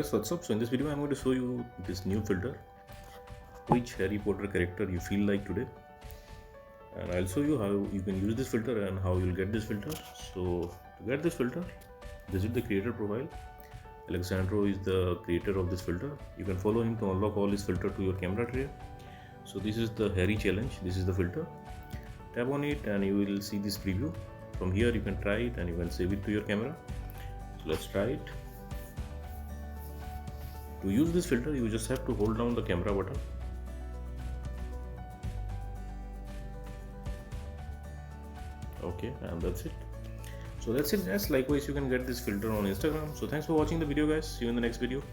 guys, what's up? So in this video I'm going to show you this new filter, which Harry Potter character you feel like today, and I'll show you how you can use this filter and how you'll get this filter. So to get this filter, visit the creator profile. Alexandro is the creator of this filter. You can follow him to unlock all his filter to your camera tray. So this is the Harry challenge. This is the filter. Tap on it and you will see this preview. From here you can try it and you can save it to your camera. So let's try it. To use this filter, you just have to hold down the camera button. Okay, and that's it. So that's it guys. Likewise, you can get this filter on Instagram. So thanks for watching the video guys. See you in the next video.